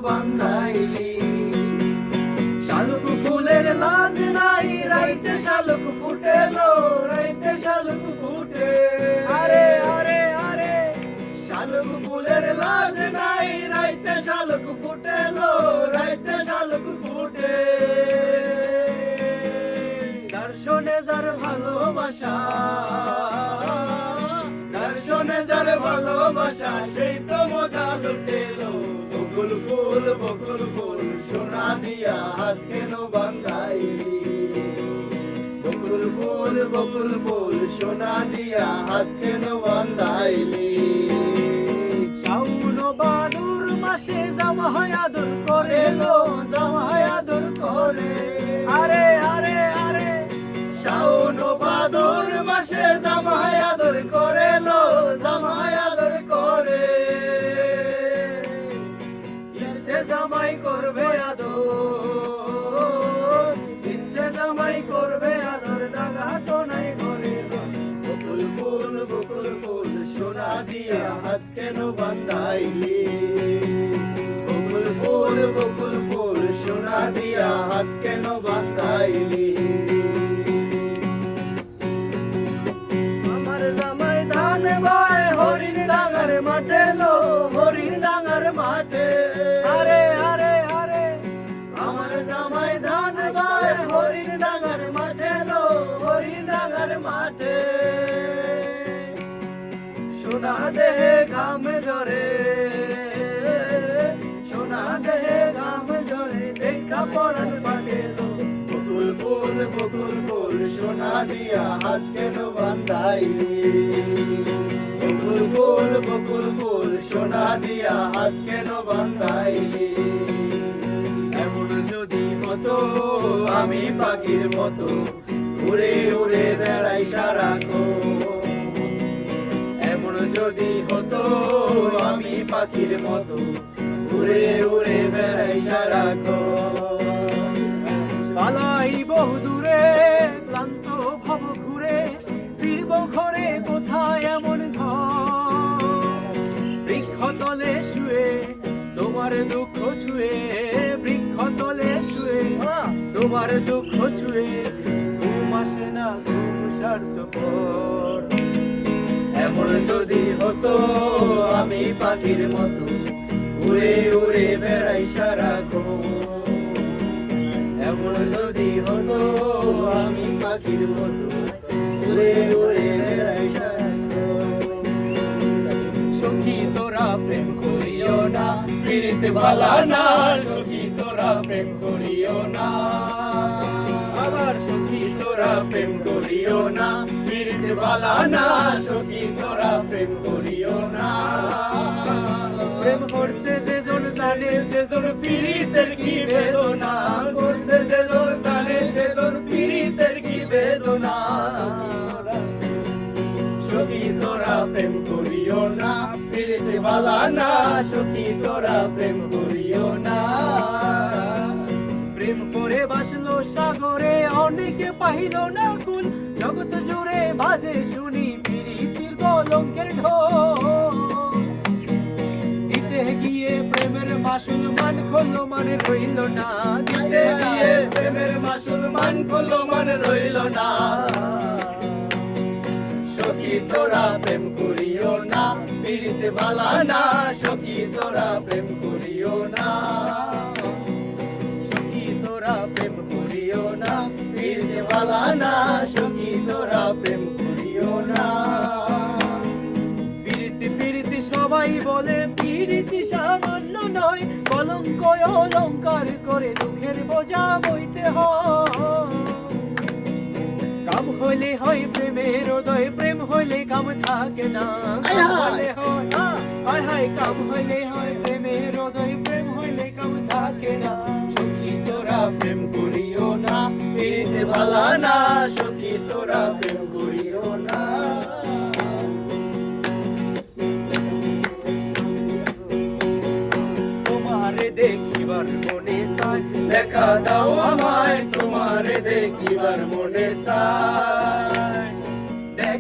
বান্ধাইলি। শালুক ফুলের লাজ নাই, রাইতে শালুক ফুটেলো, রাইতে শালুক ফুটে। আরে আরে আরে শালুক ফুলের লাজ নাই, রাইতে শালুক ফুটেলো, রাইতে শালুক ফুটে। দর্শনে যার ভালোবাসা, দর্শনে যার ভালোবাসা, সেই তো মজা লুটেলো। বকুল ফুল সোনা দিয়া হাত কেন বান্ধাইলি। বকুল ফুল সোনা দিয়া হাত কেন বান্ধাইলি। শাওন বাদুর মাসে জামাই আদর করে লো, জামাই আদর করে। আরে আরে আরে শাওন বাদুর মাসে জামাই আদর করে লো, জামাই আদর করে। ইচ্ছে জামাই করবে আদর, ইচ্ছে জামাই করবে আদর, দাগা তো নাই করে। বকুল ফুল সোনা দিয়া হাত কেন বান্ধাইলি। বকুল ফুল সোনা দিয়া হাত কেন বান্ধাইলি। আমার জামাই ধান বায় হরিণ ডাঙার মাঠে লো, হরিণ ডাঙার মাঠে। আরে আরে আরে আমার জামাই ধান বায় হরিণ ডাঙার মাঠে লো, হরিণ ডাঙার মাঠে। সোনা দেহে ঘাম ঝরে, সোনা দেহে ঘাম ঝরে, দেখা পরাণ ফাটে লো। বকুল ফুল সোনা দিয়া হাত কেন বান্ধাইলি। বকুল ফুল সোনা দিয়া হাত কেন বান্ধাইলি। এমন যদি হতো আমি পাখির মতো, উড়ে উড়ে বেড়াই সারাক্ষণ। এমন যদি হতো আমি পাখির মতো, উড়ে উড়ে বেড়াই সারাক্ষণ। পালাই বহু দূরে ক্লান্ত ভব ঘুরে, ফিরব ঘরে কোথায় এমন ঘর। বৃক্ষ তলে শুয়ে তোমার দুঃখ ছুঁয়ে, বৃক্ষ তলে শুয়ে তোমার দুঃখ ছুঁয়ে। ঘুম আসে না, ঘুম স্বার্থপর। এমন যদি হতো আমি পাখির মতো, উড়ে উড়ে বেড়াই সারাক্ষণ। এমন যদি হতো আমি পাখির মতো, উড়ে উড়ে বেড়াই সারাক্ষণ। সখী তোরা প্রেম করিও না, ফিরিতে ভালা না। সখী তোরা প্রেম করিও না, আবার সখী তোরা প্রেম করিও না, ফিরিতে ভালা না। সখী তোরা প্রেম করিও না। প্রেম করছে যেজন জানে, সেজন পীড়িতের কি বেদনা। করছে যেজন জানে, সেজন পীড়িতের কি বেদনা। সখী তোরা প্রেম করিও না, ফিরিতে ভালা না। সখী তোরা প্রেম করিও না। প্রেম করে বাসলো সাগরে, অনেকে পাইল না কুল। জগৎ জুড়ে বাজে শুনি পীড়িতির কলঙ্কের ঢোল। দিতে গিয়ে প্রেমের মাসুল মান খোলো, মানে রইল না। দিতে গিয়ে প্রেমের মাসুল মান খোলো, মানে রইল না। সখী তোরা প্রেম করিও না, পীড়িতে ভালা না। সখী তোরা প্রেম করিও না। সখী তোরা প্রেম করিও না, পীড়িতে ভালা না। সখী তোরা প্রেম করিও না। পীড়িতি পীড়িতি সবাই বলে, পীড়িতি সামান্য নয়। কলঙ্ক অলঙ্কার করে দুঃখের বোঝা বইতে হয়। কাম হইলে হয় প্রেমের উদয়, প্রেম হইলে কাম থাকে না। কাম হইলে হয় হায় হায়, কাম হইলে হয় প্রেমের উদয়, প্রেম হইলে কাম থাকে না। সখী তোরা প্রেম করিও না, পীড়িতে ভালা না। সখী তোরা প্রেম করিও না। তোমারে দেখিবার মনে চায়, দেখা দাও আমায়। তোমারে দেখিবার মনে চায়,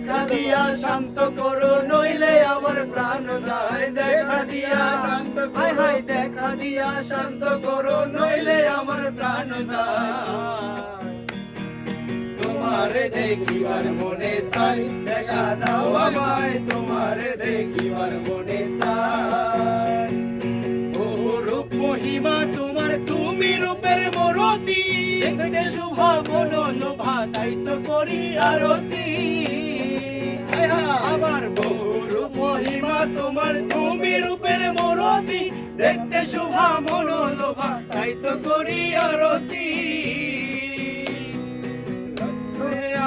দেখা দিয়া শান্ত করো নইলে আমার প্রাণ যায় দেখা দিয়া শান্ত হায় হায় দেখা দিয়া শান্ত করো নইলে আমার প্রাণ যায় তোমারে দেখিবার মনে চাই দেখা দাও আমায় তোমারে দেখিবার মনে চাই ও রূপ মহিমা তোমার তুমি রূপের মরতি দেখতে শোভা মনোলোভা তাই তো করি আরতি আমার বহু রূপ মহিমা তোমার তুমি রূপের মরতি দেখতে শোভা মনোলোভা তাই তো করি আরতি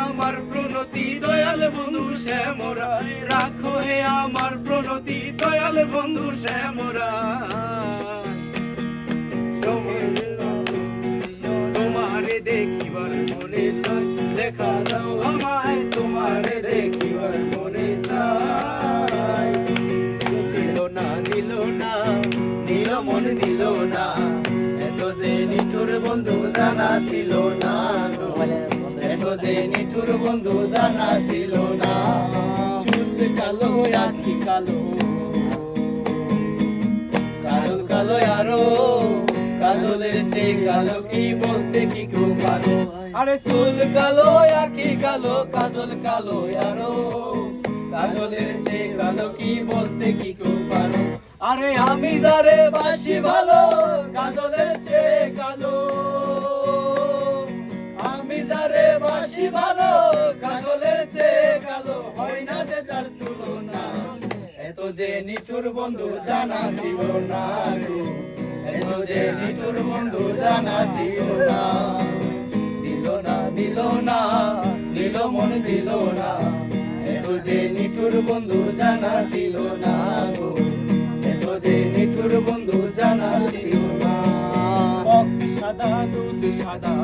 আমার প্রণতি দয়াল বন্ধু শ্যামরা রাখো হে আমার প্রণতি দয়াল বন্ধু শ্যামরা তোমারে দেখিবার মনে চাই দেখা দাও আমায় তোমারে দেখিবার মনে চাই দিল না দিল না দিল মন দিল না এত যে নিঠুর বন্ধু জানা ছিল না এত যে নিঠুর বন্ধু জানা ছিল না চুল কালো আখি কালো কালো কালো আরো কাজলের চেয়ে কালো কি বলতে কি কেউ পারো আরে চুল কালো আখি কালো কাজল কালো আরো কাজলের চেয়ে কালো কি বলতে কি কেউ পারো আরে আমি যারে বাসি ভালো কাজলের চেয়ে কালো আমি যারে বাসি ভালো কাজলের চেয়ে কালো হয় না যে তার তুলনা এত যে নিঠুর বন্ধু জানা ছিল না এত যে নিঠুর বন্ধু জানা ছিল না দিল না দিল না দিল মন দিল না এত যে নিঠুর বন্ধু জানা ছিল না গো এত যে নিঠুর বন্ধু জানা ছিল না সাদা দুধ সাদা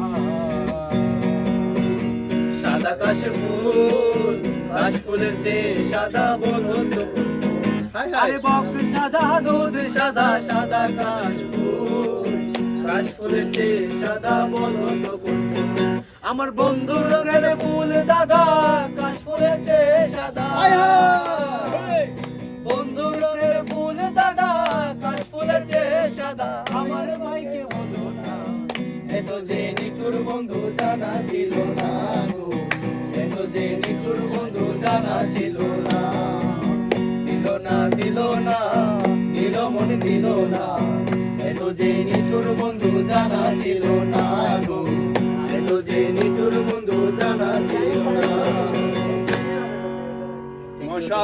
সাদা কাশ ফুল কাশ ফুলের চেয়ে সাদা বলতো আরে বক সাদা দুধ সাদা সাদা কাশ ফুলের চেয়ে সাদা বলতো আমার বন্ধুর রঙের ফুল দাদা কাশ ফুলের চেয়ে সাদা বন্ধুর রঙের ফুল দাদা কাশ ফুলের চেয়ে সাদা আমার ভাইকে বলো না এত যে নিঠুর বন্ধু জানা ছিল না গো এত যে নিঠুর বন্ধু জানা ছিল না দিল না দিল না দিল মন দিল না এত যে নিঠুর বন্ধু জানা ছিল না গো এত যে নিঠুর বন্ধু জানা ছিল না